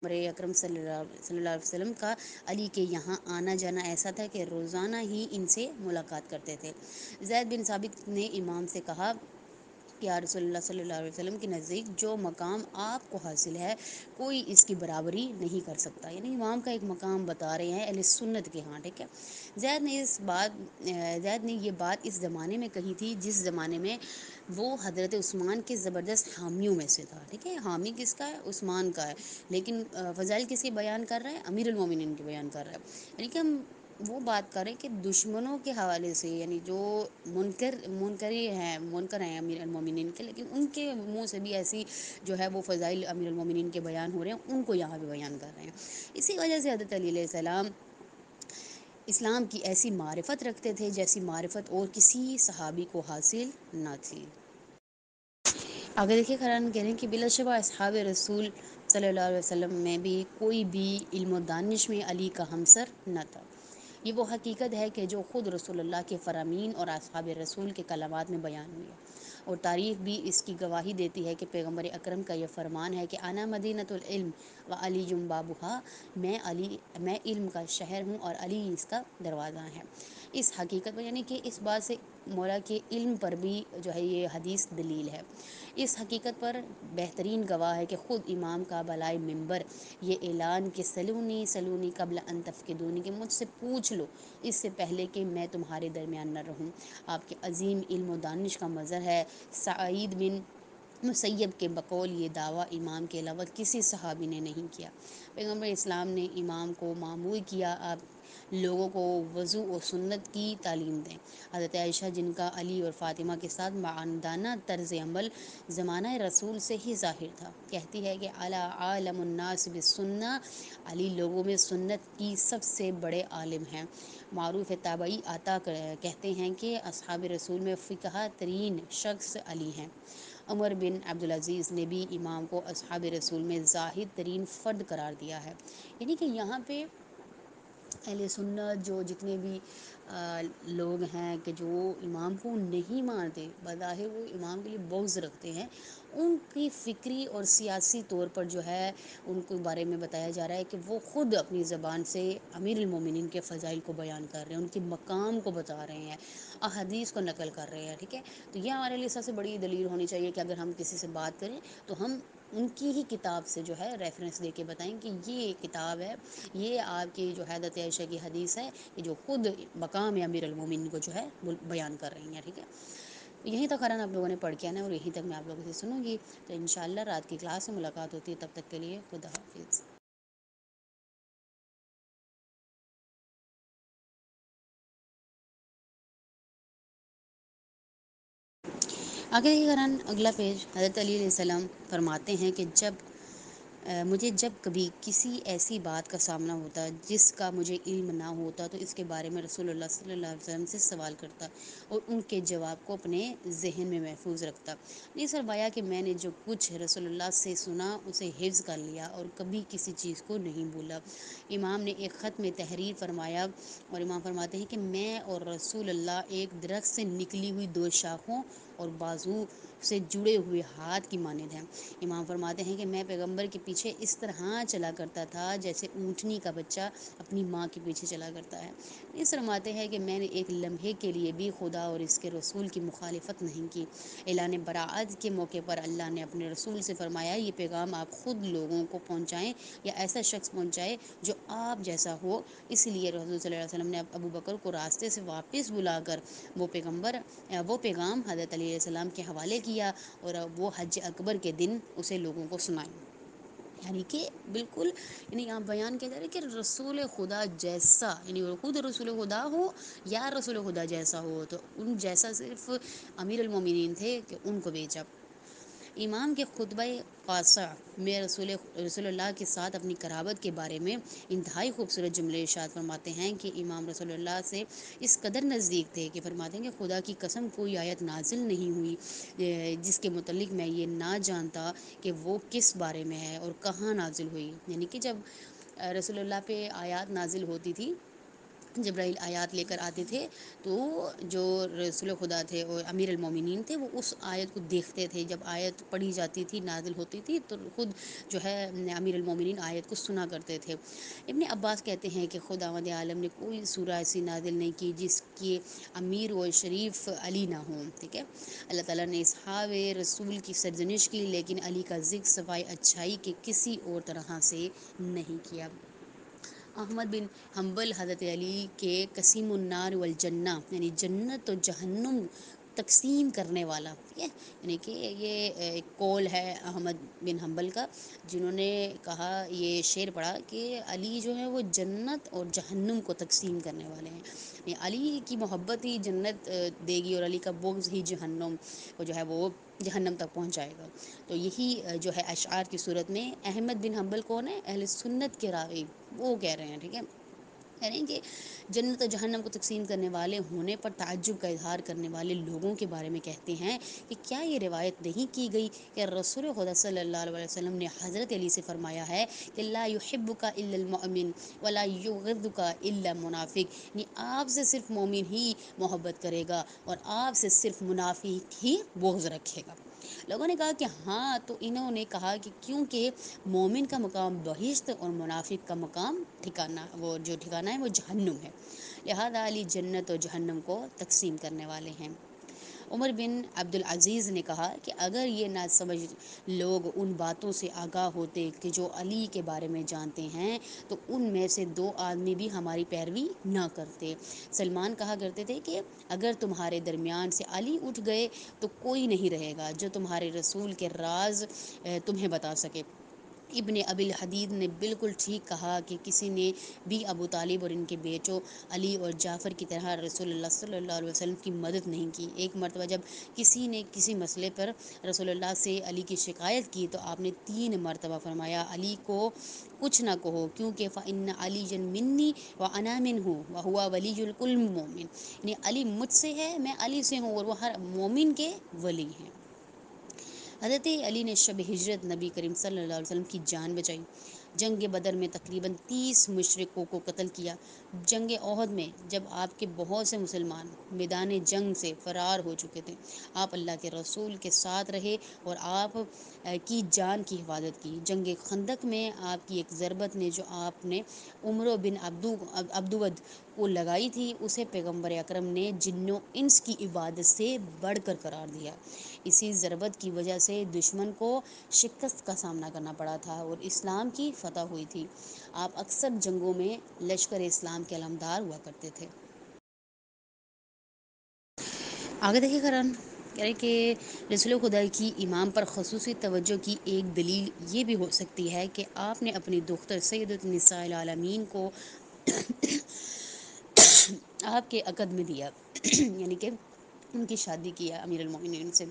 پیغمبر اکرم صلی اللہ علیہ وسلم کا علی کے یہاں آنا جانا ایسا تھا کہ روزانہ ہی ان سے ملاقات کرتے تھے۔ زید بن ثابت نے امام سے کہا، یا رسول اللہ صلی اللہ علیہ وسلم کے نزدیک جو مقام آپ کو حاصل ہے کوئی اس کی برابری نہیں کر سکتا، یعنی امام کا ایک مقام بتا رہے ہیں اہل سنت کے ہاں، ٹھیک ہے۔ زید نے یہ بات اس زمانے میں کہی تھی جس زمانے میں وہ حضرت عثمان کے زبردست حامیوں میں سے تھا، ٹھیک ہے۔ حامی کس کا ہے؟ عثمان کا ہے، لیکن فضائل کس کے بیان کر رہا ہے؟ امیر المومنین کے بیان کر رہا ہے، یعنی کہ ہم وہ بات کر رہے ہیں کہ دشمنوں کے حوالے سے، یعنی جو منکر ہیں امیر المومنین کے، لیکن ان کے منہ سے بھی ایسی جو ہے وہ فضائل امیر المومنین کے بیان ہو رہے ہیں، ان کو یہاں بھی بیان کر رہے ہیں۔ اسی وجہ سے حضرت علی علیہ السلام اسلام کی ایسی معرفت رکھتے تھے جیسی معرفت اور کسی صحابی کو حاصل نہ تھی۔ آگے دیکھیے قرآن کہہ رہے ہیں کہ بلا شبہ اصحاب رسول صلی اللہ علیہ وسلم میں بھی کوئی بھی علم و دانش میں علی کا ہمسر نہ تھا۔ یہ وہ حقیقت ہے کہ جو خود رسول اللہ کے فرامین اور اصحاب رسول کے کلمات میں بیان ہوئی ہے، اور تاریخ بھی اس کی گواہی دیتی ہے کہ پیغمبر اکرم کا یہ فرمان ہے کہ انا مدینۃ العلم و علی بابھا، میں علم کا شہر ہوں اور علی اس کا دروازہ ہے۔ اس حقیقت پر، یعنی کہ اس بات سے مولا کے علم پر بھی جو ہے یہ حدیث دلیل ہے۔ اس حقیقت پر بہترین گواہ ہے کہ خود امام کا بالائے منبر یہ اعلان کہ سلونی سلونی قبل ان تفقدونی، کہ مجھ سے پوچھ لو اس سے پہلے کہ میں تمہارے درمیان نہ رہوں، آپ کے عظیم علم و دانش کا مظہر ہے۔ سعید بن مسیب کے بقول یہ دعویٰ امام کے علاوہ کسی صحابی نے نہیں کیا۔ پیغمبر اسلام نے امام کو مامور کیا آپ لوگوں کو وضو و سنت کی تعلیم دیں۔ حضرت عائشہ جن کا علی اور فاطمہ کے ساتھ معاندانہ طرز عمل زمانہ رسول سے ہی ظاہر تھا، کہتی ہے کہ اعلیٰ عالم الناس بالسنہ، علی لوگوں میں سنت کی سب سے بڑے عالم ہیں۔ معروف تابعی عطا کہتے ہیں کہ اصحاب رسول میں فقہ ترین شخص علی ہیں۔ عمر بن عبدالعزیز نے بھی امام کو اصحاب رسول میں زاہد ترین فرد قرار دیا ہے، یعنی کہ یہاں پہ اہل سنت جو جتنے بھی لوگ ہیں کہ جو امام کو نہیں مانتے، بظاہر وہ امام کے لیے بغض رکھتے ہیں، ان کی فکری اور سیاسی طور پر جو ہے ان کے بارے میں بتایا جا رہا ہے کہ وہ خود اپنی زبان سے امیر المومنین کے فضائل کو بیان کر رہے ہیں، ان کے مقام کو بتا رہے ہیں، احادیث کو نقل کر رہے ہیں، ٹھیک ہے۔ تو یہ ہمارے لیے سب سے بڑی دلیل ہونی چاہیے کہ اگر ہم کسی سے بات کریں تو ہم ان کی ہی کتاب سے جو ہے ریفرنس دے کے بتائیں کہ یہ کتاب ہے، یہ آپ کی جو حضرت عائشہ کی حدیث ہے کہ جو خود مقام امیر المومنین کو جو ہے بیان کر رہی ہیں، ٹھیک ہے۔ یہیں تک قرآن آپ لوگوں نے پڑھ کے آنا ہے اور یہیں تک میں آپ لوگوں سے سنوں گی، تو انشاءاللہ رات کی کلاس میں ملاقات ہوتی ہے، تب تک کے لیے خدا حافظ۔ آگے یہ قرآن اگلا پیج حضرت علی علیہ السلام فرماتے ہیں کہ مجھے جب کبھی کسی ایسی بات کا سامنا ہوتا جس کا مجھے علم نہ ہوتا تو اس کے بارے میں رسول اللہ صلی اللہ علیہ وسلم سے سوال کرتا اور ان کے جواب کو اپنے ذہن میں محفوظ رکھتا۔ یہ فرمایا کہ میں نے جو کچھ رسول اللہ سے سنا اسے حفظ کر لیا اور کبھی کسی چیز کو نہیں بھولا۔ امام نے ایک خط میں تحریر فرمایا اور امام فرماتے ہیں کہ میں اور رسول اللہ ایک درخت سے نکلی ہوئی دو شاخوں اور بازو سے جڑے ہوئے ہاتھ کی مانند ہیں۔ امام فرماتے ہیں کہ میں پیغمبر کے پیچھے اس طرح چلا کرتا تھا جیسے اونٹنی کا بچہ اپنی ماں کے پیچھے چلا کرتا ہے۔ اس فرماتے ہیں کہ میں نے ایک لمحے کے لیے بھی خدا اور اس کے رسول کی مخالفت نہیں کی۔ اعلان براعت کے موقع پر اللہ نے اپنے رسول سے فرمایا یہ پیغام آپ خود لوگوں کو پہنچائیں یا ایسا شخص پہنچائے جو آپ جیسا ہو۔ اس لیے رسول صلی اللہ علیہ وسلم نے ابو بکر کو راستے سے واپس بلا کر وہ پیغام حضرت علیہ السلام کے حوالے کیا اور وہ حج اکبر کے دن اسے لوگوں کو سنائیں۔ یعنی کہ بالکل، یعنی یہاں بیان کیا جا رہا ہے کہ رسول خدا جیسا، یعنی وہ خود رسول خدا ہو یا رسول خدا جیسا ہو، تو ان جیسا صرف امیر المومنین تھے کہ ان کو بھیجا۔ امام کے خطبہ خاصہ میں رسول اللہ کے ساتھ اپنی قرابت کے بارے میں انتہائی خوبصورت جملے ارشاد فرماتے ہیں کہ امام رسول اللہ سے اس قدر نزدیک تھے کہ فرماتے ہیں کہ خدا کی قسم کوئی آیت نازل نہیں ہوئی جس کے متعلق میں یہ نہ جانتا کہ وہ کس بارے میں ہے اور کہاں نازل ہوئی۔ یعنی کہ جب رسول اللہ پہ آیات نازل ہوتی تھی جبرائیل آیات لے کر آتے تھے تو جو رسول خدا تھے اور امیر المومنین تھے وہ اس آیت کو دیکھتے تھے، جب آیت پڑھی جاتی تھی نازل ہوتی تھی تو خود جو ہے امیر المومنین آیت کو سنا کرتے تھے۔ ابن عباس کہتے ہیں کہ خداوند عالم نے کوئی سورہ ایسی نازل نہیں کی جس کے امیر و شریف علی نہ ہوں، ٹھیک ہے۔ اللہ تعالیٰ نے اصحاب رسول کی سرزنش کی، لیکن علی کا ذکر سوائے اچھائی کے کسی اور طرح سے نہیں کیا۔ احمد بن حنبل حضرت علی کے قسیم النار والجنہ یعنی جنت و جہنم تقسیم کرنے والا، ٹھیک ہے، یعنی کہ یہ ایک قول ہے احمد بن حنبل کا، جنہوں نے کہا، یہ شعر پڑھا کہ علی جو ہے وہ جنت اور جہنم کو تقسیم کرنے والے ہیں، یعنی علی کی محبت ہی جنت دے گی اور علی کا بغض ہی جہنم کو جو ہے وہ جہنم تک پہنچائے گا۔ تو یہی جو ہے اشعار کی صورت میں احمد بن حنبل کون ہے؟ اہل سنت کے راغب، وہ کہہ رہے ہیں، ٹھیک ہے، کہہ رہے ہیں کہ جنت و جہنم کو تقسیم کرنے والے ہونے پر تعجب کا اظہار کرنے والے لوگوں کے بارے میں کہتے ہیں کہ کیا یہ روایت نہیں کی گئی کہ رسول خدا صلی اللہ علیہ وسلم نے حضرت علی سے فرمایا ہے کہ لا یحبک الا المؤمن ولا یبغضک الا منافق، یعنی آپ سے صرف مومن ہی محبت کرے گا اور آپ سے صرف منافق ہی بغض رکھے گا۔ لوگوں نے کہا کہ ہاں، تو انہوں نے کہا کہ کیونکہ مومن کا مقام بہشت اور منافق کا مقام ٹھکانہ، وہ جو ٹھکانہ ہے وہ جہنم ہے، لہذا علی جنت و جہنم کو تقسیم کرنے والے ہیں۔ عمر بن عبدالعزیز نے کہا کہ اگر یہ نہ سمجھ لوگ ان باتوں سے آگاہ ہوتے کہ جو علی کے بارے میں جانتے ہیں تو ان میں سے دو آدمی بھی ہماری پیروی نہ کرتے۔ سلمان کہا کرتے تھے کہ اگر تمہارے درمیان سے علی اٹھ گئے تو کوئی نہیں رہے گا جو تمہارے رسول کے راز تمہیں بتا سکے۔ ابن ابی الحدید نے بالکل ٹھیک کہا کہ کسی نے بھی ابو طالب اور ان کے بیٹوں علی اور جعفر کی طرح رسول اللہ صلی اللہ علیہ وسلم کی مدد نہیں کی۔ ایک مرتبہ جب کسی نے کسی مسئلے پر رسول اللہ سے علی کی شکایت کی تو آپ نے 3 مرتبہ فرمایا علی کو کچھ نہ کہو، کیونکہ فإن علیٰ منی وأنا منہ وہو ولی کل مومن، یعنی علی مجھ سے ہے، میں علی سے ہوں اور وہ ہر مومن کے ولی ہیں۔ حضرت علی نے شب ہجرت نبی کریم صلی اللہ علیہ وسلم کی جان بچائی، جنگ بدر میں تقریباً 30 مشرکوں کو قتل کیا، جنگ احد میں جب آپ کے بہت سے مسلمان میدان جنگ سے فرار ہو چکے تھے، آپ اللہ کے رسول کے ساتھ رہے اور آپ کی جان کی حفاظت کی۔ جنگ خندق میں آپ کی ایک ضربت نے جو آپ نے عمرو بن عبدود کو لگائی تھی، اسے پیغمبر اکرم نے جن و انس کی عبادت سے بڑھ کر قرار دیا۔ اسی ضربت کی وجہ سے دشمن کو شکست کا سامنا کرنا پڑا تھا اور اسلام کی فتح ہوئی تھی۔ آپ اکثر جنگوں میں لشکر اسلام کے علمدار ہوا کرتے تھے۔ آگے دیکھیے قرآن کہہ رہے کہ رسول خدا کی امام پر خصوصی توجہ کی ایک دلیل یہ بھی ہو سکتی ہے کہ آپ نے اپنی دختر سیدۃ النساء العالمین کو آپ کے عقد میں دیا، یعنی کہ ان کی شادی کیا امیر المومنین سے۔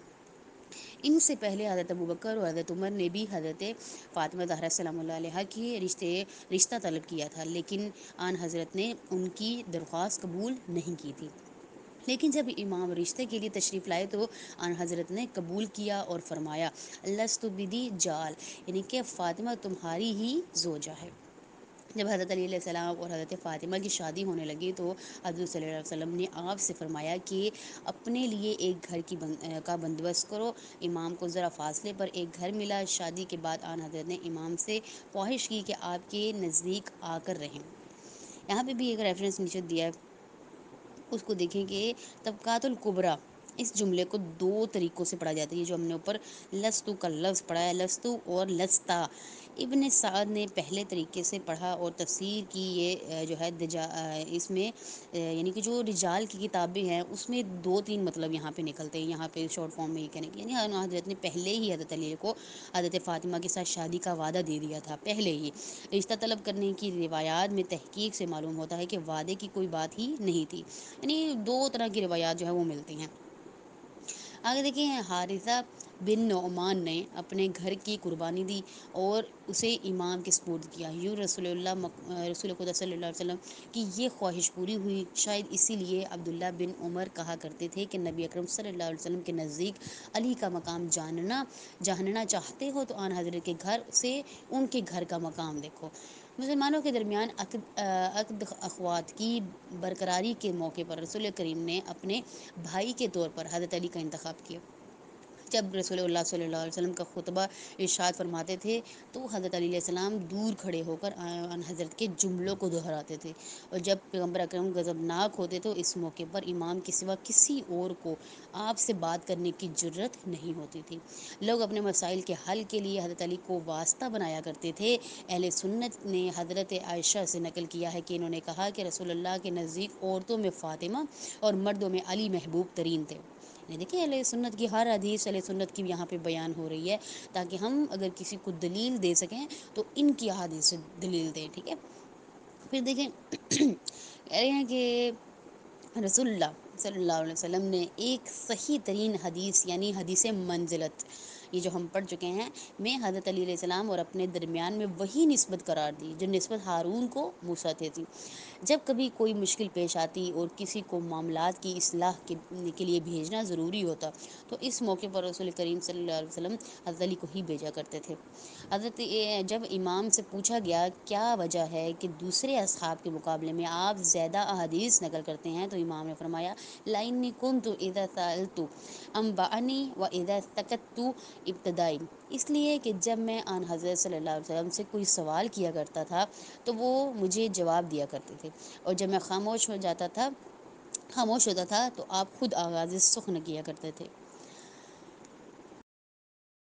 ان سے پہلے حضرت ابوبکر اور حضرت عمر نے بھی حضرت فاطمہ زہرا سلام اللہ علیہا کی رشتہ طلب کیا تھا، لیکن آن حضرت نے ان کی درخواست قبول نہیں کی تھی۔ لیکن جب امام رشتے کے لیے تشریف لائے تو آن حضرت نے قبول کیا اور فرمایا لست بدی جال، یعنی کہ فاطمہ تمہاری ہی زوجہ ہے۔ جب حضرت علی علیہ السلام اور حضرت فاطمہ کی شادی ہونے لگی تو حضرت صلی اللہ علیہ وسلم نے آپ سے فرمایا کہ اپنے لیے ایک گھر کا بندوبست کرو۔ امام کو ذرا فاصلے پر ایک گھر ملا۔ شادی کے بعد آن حضرت نے امام سے خواہش کی کہ آپ کے نزدیک آ کر رہیں۔ یہاں پہ بھی ایک ریفرنس نیچے دیا ہے، اس کو دیکھیں کہ طبقات الکبریٰ اس جملے کو 2 طریقوں سے پڑھا جاتا ہے، یہ جو ہم نے اوپر لستو کا لفظ پڑھا ہے، لستو اور لستا۔ ابن سعد نے پہلے طریقے سے پڑھا اور تفسیر کی، یہ جو ہے اس میں یعنی کہ جو رجال کی کتابیں ہیں اس میں 2-3 مطلب یہاں پہ نکلتے ہیں، یہاں پہ شارٹ فارم میں یہ کہنے کی، یعنی حضرت نے پہلے ہی حضرت علی کو حضرت فاطمہ کے ساتھ شادی کا وعدہ دے دیا تھا، پہلے ہی۔ رشتہ طلب کرنے کی روایات میں تحقیق سے معلوم ہوتا ہے کہ وعدے کی کوئی بات ہی نہیں تھی، یعنی 2 طرح کی روایات جو ہے وہ ملتی ہیں۔ آگے دیکھیں حارثہ بن نعمان نے اپنے گھر کی قربانی دی اور اسے امام کے سپرد کیا۔ یوں رسول خدا صلی اللہ علیہ وسلم کی یہ خواہش پوری ہوئی۔ شاید اسی لیے عبداللہ بن عمر کہا کرتے تھے کہ نبی اکرم صلی اللہ علیہ وسلم کے نزدیک علی کا مقام جاننا چاہتے ہو تو آن حضرت کے گھر سے ان کے گھر کا مقام دیکھو۔ مسلمانوں کے درمیان عقد اخوات کی برقراری کے موقع پر رسول کریم نے اپنے بھائی کے طور پر حضرت علی کا انتخاب کیا۔ جب رسول اللہ صلی اللہ علیہ وسلم کا خطبہ ارشاد فرماتے تھے تو حضرت علی علیہ السلام دور کھڑے ہو کر آن حضرت کے جملوں کو دہراتے تھے، اور جب پیغمبر اکرم غضبناک ہوتے تو اس موقع پر امام کے سوا کسی اور کو آپ سے بات کرنے کی جرت نہیں ہوتی تھی۔ لوگ اپنے مسائل کے حل کے لیے حضرت علی کو واسطہ بنایا کرتے تھے۔ اہل سنت نے حضرت عائشہ سے نقل کیا ہے کہ انہوں نے کہا کہ رسول اللہ کے نزدیک عورتوں میں فاطمہ اور مردوں میں علی محبوب ترین تھے۔ دیکھیں اہل سنت کی ہر حدیث اہل سنت کی یہاں پہ بیان ہو رہی ہے تاکہ ہم اگر کسی کو دلیل دے سکیں تو ان کی احادیث سے دلیل دیں، ٹھیک ہے۔ پھر دیکھیں کہہ رہے ہیں کہ رسول اللہ صلی اللہ علیہ وسلم نے ایک صحیح ترین حدیث یعنی حدیث منزلت، یہ جو ہم پڑھ چکے ہیں، میں حضرت علی علیہ السلام اور اپنے درمیان میں وہی نسبت قرار دی جو نسبت ہارون کو موسیٰ سے تھی۔ جب کبھی کوئی مشکل پیش آتی اور کسی کو معاملات کی اصلاح کے لیے بھیجنا ضروری ہوتا تو اس موقع پر رسول کریم صلی اللہ علیہ وسلم حضرت علی کو ہی بھیجا کرتے تھے۔ جب امام سے پوچھا گیا کیا وجہ ہے کہ دوسرے اصحاب کے مقابلے میں آپ زیادہ احادیث نقل کرتے ہیں تو امام نے فرمایا لَإِنِّي كُنْتُ إِذَا سَأَلْتُ أَنبَأَنِي وَإِذَا سَكَتُّ ابتدائی، اس لیے کہ جب میں آن حضرت صلی اللہ علیہ وسلم سے کوئی سوال کیا کرتا تھا تو وہ مجھے جواب دیا کرتے تھے، اور جب میں خاموش ہوتا تھا تو آپ خود آغاز سخن کیا کرتے تھے۔